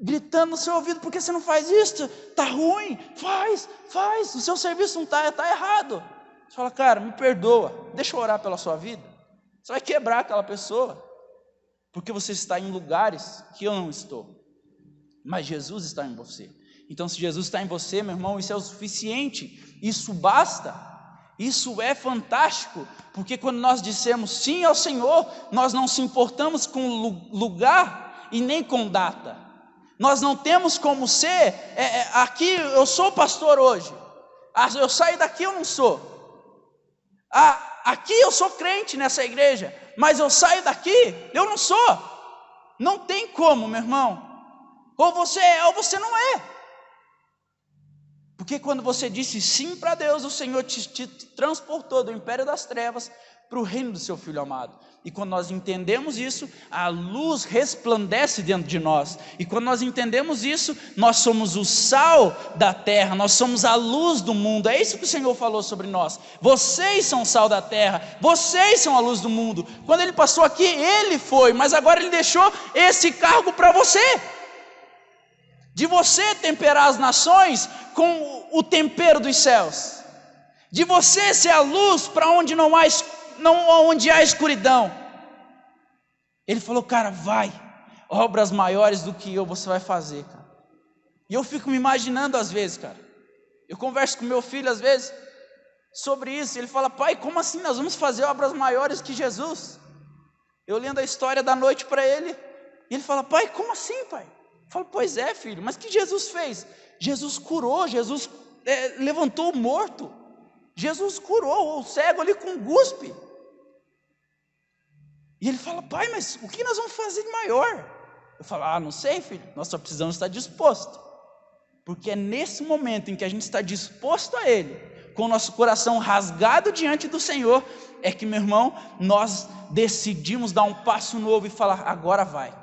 gritando no seu ouvido: por que você não faz isso? Está ruim, faz. O seu serviço não está errado. Você fala: cara, me perdoa, deixa eu orar pela sua vida. Você vai quebrar aquela pessoa, porque você está em lugares que eu não estou, mas Jesus está em você. Então se Jesus está em você, meu irmão, isso é o suficiente, isso basta, isso é fantástico, porque quando nós dissemos sim ao Senhor, nós não se importamos com lugar e nem com data. Nós não temos como ser, aqui eu sou pastor hoje, eu saio daqui, eu não sou. Aqui eu sou crente nessa igreja, mas eu saio daqui, eu não sou. Não tem como, meu irmão. Ou você é ou você não é. Porque quando você disse sim para Deus, o Senhor te transportou do império das trevas para o reino do seu Filho amado. E quando nós entendemos isso, a luz resplandece dentro de nós. E quando nós entendemos isso, nós somos o sal da terra, nós somos a luz do mundo. É isso que o Senhor falou sobre nós. Vocês são o sal da terra, vocês são a luz do mundo. Quando Ele passou aqui, Ele foi, mas agora Ele deixou esse cargo para você. De você temperar as nações com o tempero dos céus. De você ser a luz para onde não onde há escuridão. Ele falou, cara, vai, obras maiores do que eu você vai fazer, cara. E eu fico me imaginando às vezes, cara. Eu converso com meu filho às vezes sobre isso. Ele fala, pai, como assim nós vamos fazer obras maiores que Jesus? Eu lendo a história da noite para ele. E ele fala, pai, como assim, pai? Eu falo, pois é, filho, mas o que Jesus fez? Jesus curou, Jesus levantou o morto. Jesus curou o cego ali com guspe. E ele fala, pai, mas o que nós vamos fazer de maior? Eu falo, não sei, filho, nós só precisamos estar dispostos. Porque é nesse momento em que a gente está disposto a Ele, com o nosso coração rasgado diante do Senhor, é que, meu irmão, nós decidimos dar um passo novo e falar, agora vai.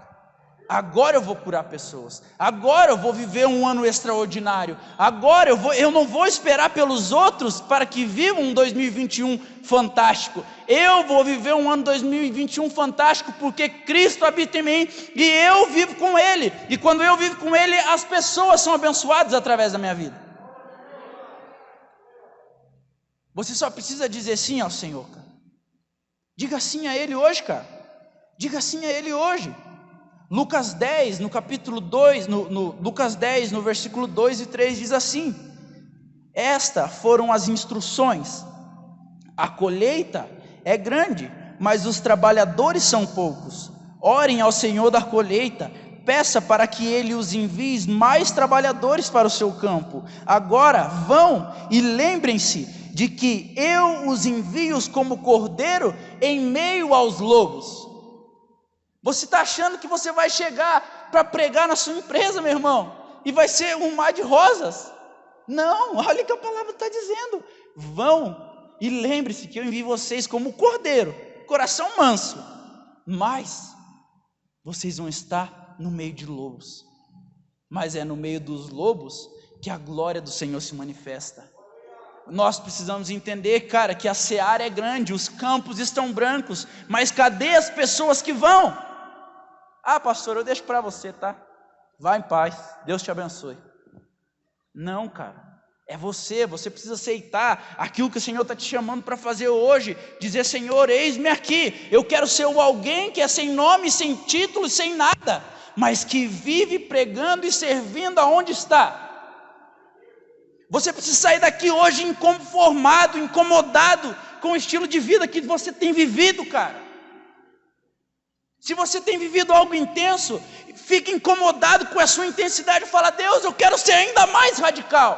Agora eu vou curar pessoas, agora eu vou viver um ano extraordinário, agora eu não vou esperar pelos outros para que vivam um 2021 fantástico, eu vou viver um ano 2021 fantástico, porque Cristo habita em mim, e eu vivo com Ele, e quando eu vivo com Ele, as pessoas são abençoadas através da minha vida. Você só precisa dizer sim ao Senhor, cara. Diga sim a Ele hoje, cara, diga sim a Ele hoje. Lucas 10, no capítulo 2, Lucas 10, no versículo 2 e 3, diz assim: estas foram as instruções, a colheita é grande, mas os trabalhadores são poucos. Orem ao Senhor da colheita, peça para que Ele os envie mais trabalhadores para o seu campo. Agora vão e lembrem-se de que eu os envio como cordeiro em meio aos lobos. Você está achando que você vai chegar para pregar na sua empresa, meu irmão, e vai ser um mar de rosas? Não, olha o que a palavra está dizendo. Vão e lembre-se que eu envio vocês como cordeiro, coração manso, mas vocês vão estar no meio de lobos. Mas é no meio dos lobos que a glória do Senhor se manifesta. Nós precisamos entender, cara, que a seara é grande, os campos estão brancos, mas cadê as pessoas que vão? Pastor, eu deixo para você, tá? Vá em paz, Deus te abençoe. Não, cara, é você precisa aceitar aquilo que o Senhor está te chamando para fazer hoje, dizer, Senhor, eis-me aqui, eu quero ser o alguém que é sem nome, sem título, sem nada, mas que vive pregando e servindo aonde está. Você precisa sair daqui hoje inconformado, incomodado com o estilo de vida que você tem vivido, cara. Se você tem vivido algo intenso, fica incomodado com a sua intensidade e fala, Deus, eu quero ser ainda mais radical.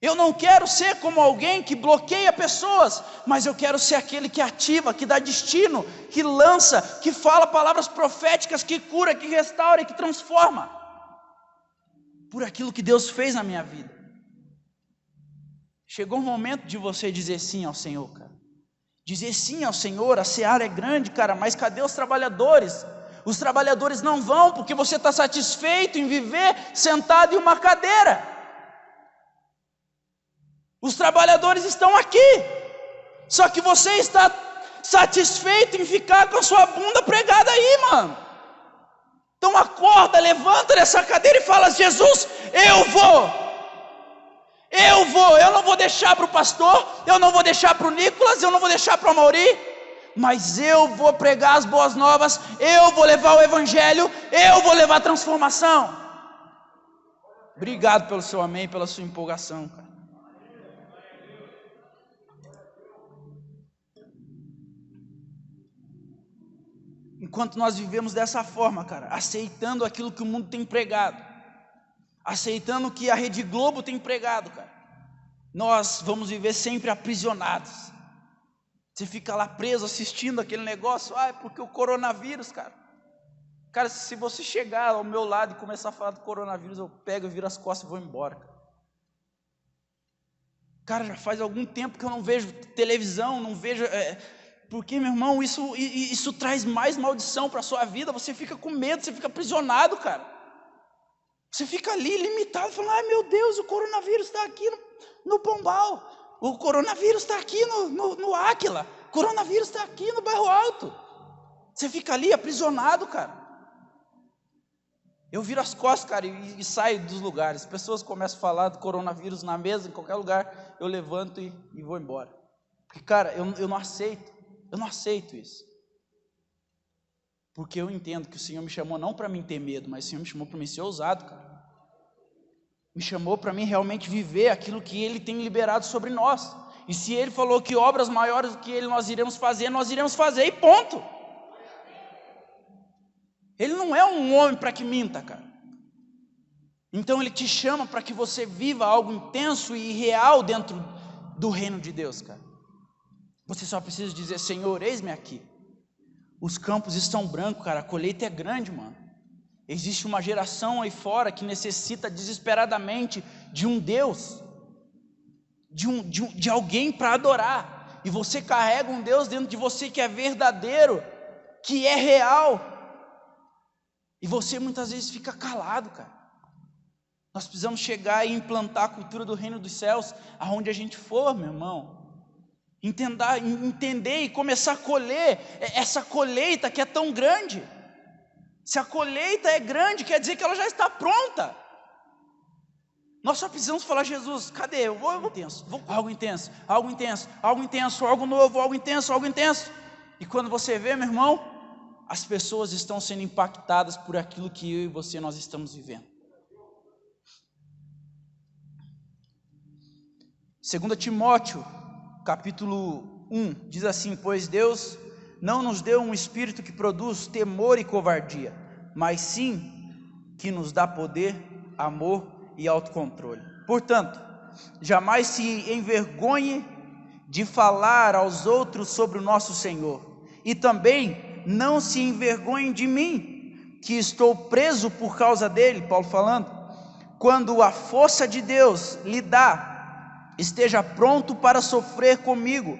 Eu não quero ser como alguém que bloqueia pessoas, mas eu quero ser aquele que ativa, que dá destino, que lança, que fala palavras proféticas, que cura, que restaura e que transforma. Por aquilo que Deus fez na minha vida. Chegou o momento de você dizer sim ao Senhor, cara. Dizer sim ao Senhor, a seara é grande, cara, mas cadê os trabalhadores? Os trabalhadores não vão porque você está satisfeito em viver sentado em uma cadeira. Os trabalhadores estão aqui, só que você está satisfeito em ficar com a sua bunda pregada aí, mano. Então acorda, levanta dessa cadeira e fala, Jesus, eu não vou deixar para o pastor, eu não vou deixar para o Nicolas, eu não vou deixar para o Mauri, mas eu vou pregar as boas novas, eu vou levar o evangelho, eu vou levar a transformação. Obrigado pelo seu amém, pela sua empolgação, cara. Enquanto nós vivemos dessa forma, cara, aceitando aquilo que o mundo tem pregado, aceitando o que a Rede Globo tem pregado, cara, nós vamos viver sempre aprisionados. Você fica lá preso assistindo aquele negócio, é porque o coronavírus, cara. Cara, se você chegar ao meu lado e começar a falar do coronavírus, eu pego, eu viro as costas e vou embora, cara. Cara, já faz algum tempo que eu não vejo televisão, não vejo... porque, meu irmão, isso traz mais maldição para a sua vida. Você fica com medo, você fica aprisionado, cara. Você fica ali limitado, falando, ai meu Deus, o coronavírus está aqui no Pombal, o coronavírus está aqui no Áquila, o coronavírus está aqui no Bairro Alto. Você fica ali aprisionado, cara. Eu viro as costas, cara, e saio dos lugares. As pessoas começam a falar do coronavírus na mesa, em qualquer lugar, eu levanto e vou embora. Porque, cara, eu não aceito isso. Porque eu entendo que o Senhor me chamou não para mim ter medo, mas o Senhor me chamou para mim ser ousado, cara. Me chamou para mim realmente viver aquilo que Ele tem liberado sobre nós. E se Ele falou que obras maiores do que Ele nós iremos fazer e ponto. Ele não é um homem para que minta, cara. Então Ele te chama para que você viva algo intenso e real dentro do reino de Deus, cara. Você só precisa dizer, Senhor, eis-me aqui. Os campos estão brancos, cara, a colheita é grande, mano. Existe uma geração aí fora que necessita desesperadamente de um Deus, de alguém para adorar. E você carrega um Deus dentro de você que é verdadeiro, que é real. E você muitas vezes fica calado, cara. Nós precisamos chegar e implantar a cultura do reino dos céus aonde a gente for, meu irmão. Entender e começar a colher essa colheita que é tão grande. Se a colheita é grande, quer dizer que ela já está pronta. Nós só precisamos falar, Jesus, cadê? Eu vou intenso, algo intenso, algo novo, algo intenso. E quando você vê, meu irmão, as pessoas estão sendo impactadas por aquilo que eu e você nós estamos vivendo. 2 Timóteo capítulo 1, diz assim, pois Deus não nos deu um espírito que produz temor e covardia, mas sim que nos dá poder, amor e autocontrole. Portanto, jamais se envergonhe de falar aos outros sobre o nosso Senhor, e também não se envergonhe de mim, que estou preso por causa dele, Paulo falando, quando a força de Deus lhe dá, esteja pronto para sofrer comigo,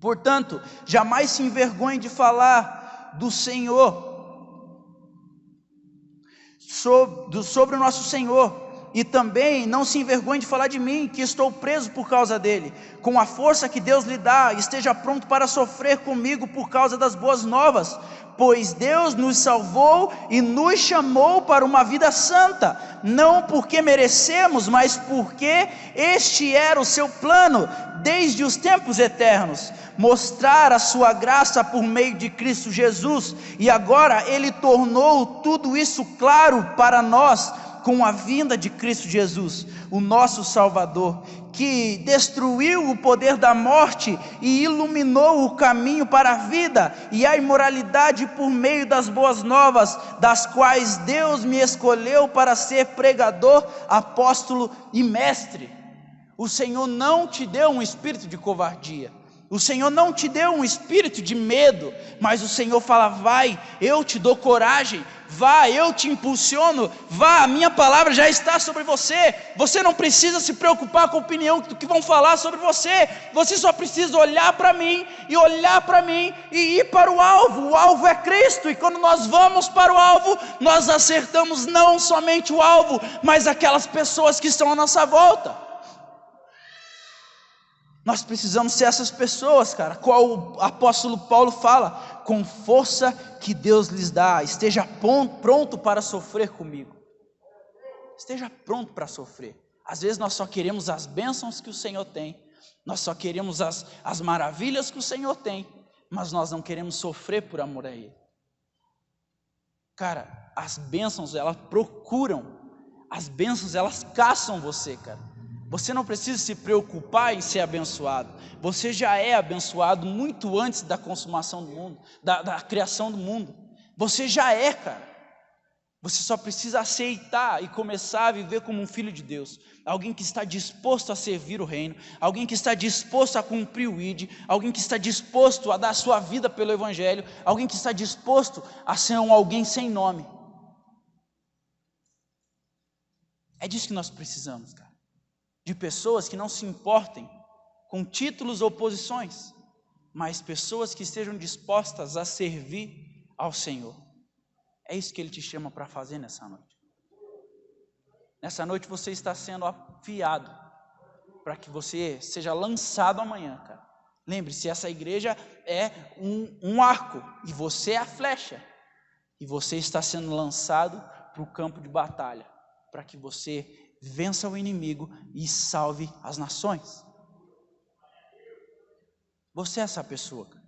portanto, jamais se envergonhe de falar do Senhor, sobre o nosso Senhor, e também não se envergonhe de falar de mim, que estou preso por causa dele, com a força que Deus lhe dá, esteja pronto para sofrer comigo por causa das boas novas, pois Deus nos salvou e nos chamou para uma vida santa, não porque merecemos, mas porque este era o seu plano, desde os tempos eternos, mostrar a sua graça por meio de Cristo Jesus, e agora Ele tornou tudo isso claro para nós, com a vinda de Cristo Jesus, o nosso Salvador, que destruiu o poder da morte e iluminou o caminho para a vida e a imoralidade por meio das boas novas, das quais Deus me escolheu para ser pregador, apóstolo e mestre. O Senhor não te deu um espírito de covardia, o Senhor não te deu um espírito de medo, mas o Senhor fala, vai, eu te dou coragem, vá, eu te impulsiono, vá, a minha palavra já está sobre você, você não precisa se preocupar com a opinião do que vão falar sobre você, você só precisa olhar para mim, e ir para o alvo é Cristo, e quando nós vamos para o alvo, nós acertamos não somente o alvo, mas aquelas pessoas que estão à nossa volta. Nós precisamos ser essas pessoas, cara, qual o apóstolo Paulo fala, com força que Deus lhes dá, esteja pronto para sofrer comigo, esteja pronto para sofrer. Às vezes nós só queremos as bênçãos que o Senhor tem, nós só queremos as maravilhas que o Senhor tem, mas nós não queremos sofrer por amor a Ele. Cara, as bênçãos elas procuram, as bênçãos elas caçam você, cara. Você não precisa se preocupar em ser abençoado, você já é abençoado muito antes da consumação do mundo, da criação do mundo, você já é, cara, Você só precisa aceitar e começar a viver como um filho de Deus. Alguém que está disposto a servir o reino, alguém que está disposto a cumprir o ID, alguém que está disposto a dar a sua vida pelo evangelho, alguém que está disposto a ser alguém sem nome. É disso que nós precisamos, cara. De pessoas que não se importem com títulos ou posições, mas pessoas que estejam dispostas a servir ao Senhor. É isso que Ele te chama para fazer nessa noite. Nessa noite você está sendo afiado para que você seja lançado amanhã, cara. Lembre-se, essa igreja é um arco e você é a flecha. E você está sendo lançado para o campo de batalha, para que você vença o inimigo e salve as nações. Você é essa pessoa, cara.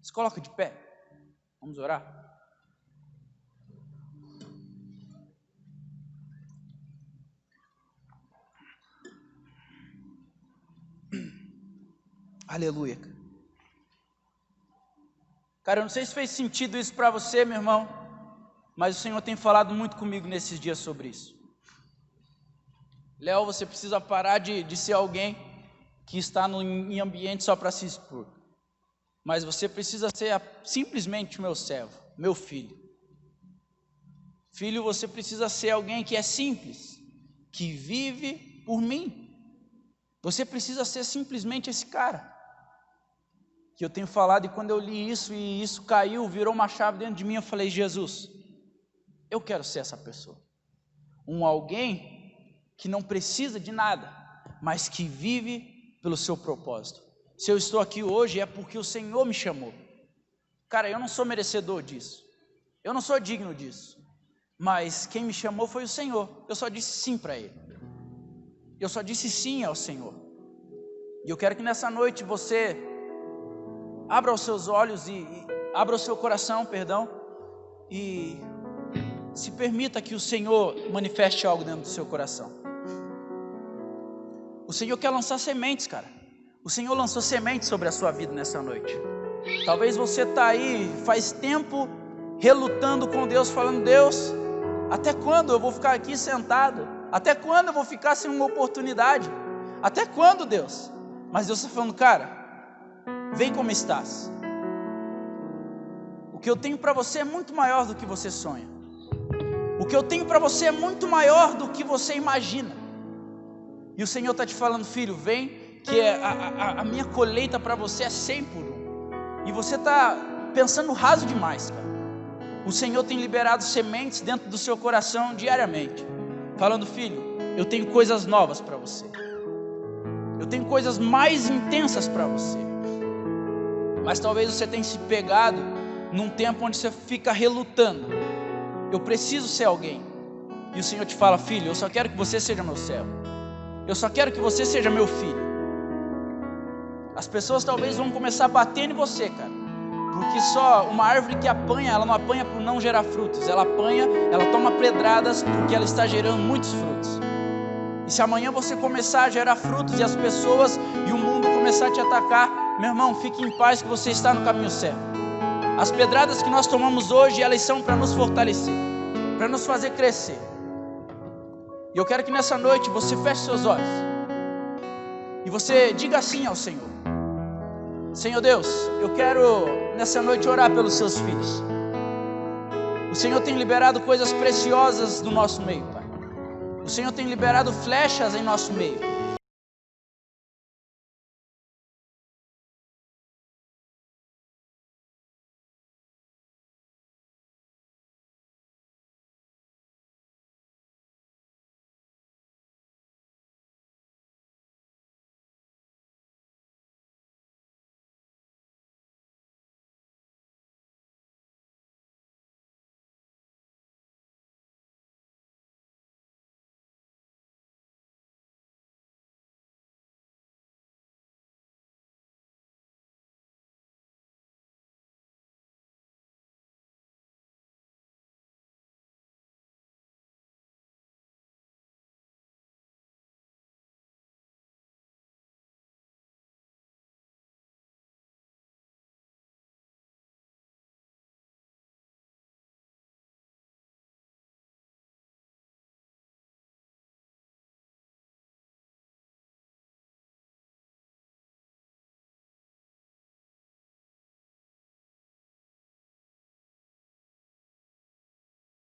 Se coloca de pé. Vamos orar. Aleluia. Cara, eu não sei se fez sentido isso para você, meu irmão, mas o Senhor tem falado muito comigo nesses dias sobre isso. Léo, você precisa parar de ser alguém que está em ambiente só para se expor. Mas você precisa ser simplesmente o meu servo, meu filho. Filho, você precisa ser alguém que é simples, que vive por mim. Você precisa ser simplesmente esse cara. Que eu tenho falado, e quando eu li isso, e isso caiu, virou uma chave dentro de mim, eu falei, Jesus, eu quero ser essa pessoa. Alguém que não precisa de nada, mas que vive pelo seu propósito. Se eu estou aqui hoje, é porque o Senhor me chamou. Cara, eu não sou merecedor disso. Eu não sou digno disso. Mas quem me chamou foi o Senhor. Eu só disse sim para Ele. Eu só disse sim ao Senhor. E eu quero que nessa noite você abra os seus olhos e abra o seu coração, e se permita que o Senhor manifeste algo dentro do seu coração. O Senhor quer lançar sementes, cara. O Senhor lançou sementes sobre a sua vida nessa noite. Talvez você está aí faz tempo relutando com Deus, falando, Deus, até quando eu vou ficar aqui sentado? Até quando eu vou ficar sem uma oportunidade? Até quando, Deus? Mas Deus está falando, cara, vem como estás. O que eu tenho para você é muito maior do que você sonha. O que eu tenho para você é muito maior do que você imagina. E o Senhor está te falando, filho, vem, que a minha colheita para você é 100 por 1. E você está pensando raso demais, cara. O Senhor tem liberado sementes dentro do seu coração diariamente, falando, filho, eu tenho coisas novas para você. Eu tenho coisas mais intensas para você. Mas talvez você tenha se pegado num tempo onde você fica relutando. Eu preciso ser alguém. E o Senhor te fala, filho, eu só quero que você seja meu servo. Eu só quero que você seja meu filho. As pessoas talvez vão começar a bater em você, cara. Porque só uma árvore que apanha, ela não apanha por não gerar frutos. Ela apanha, ela toma pedradas porque ela está gerando muitos frutos. E se amanhã você começar a gerar frutos e as pessoas e o mundo começar a te atacar, meu irmão, fique em paz que você está no caminho certo. As pedradas que nós tomamos hoje, elas são para nos fortalecer, para nos fazer crescer. E eu quero que nessa noite você feche seus olhos e você diga assim ao Senhor. Senhor Deus, eu quero nessa noite orar pelos seus filhos. O Senhor tem liberado coisas preciosas do nosso meio, Pai. O Senhor tem liberado flechas em nosso meio.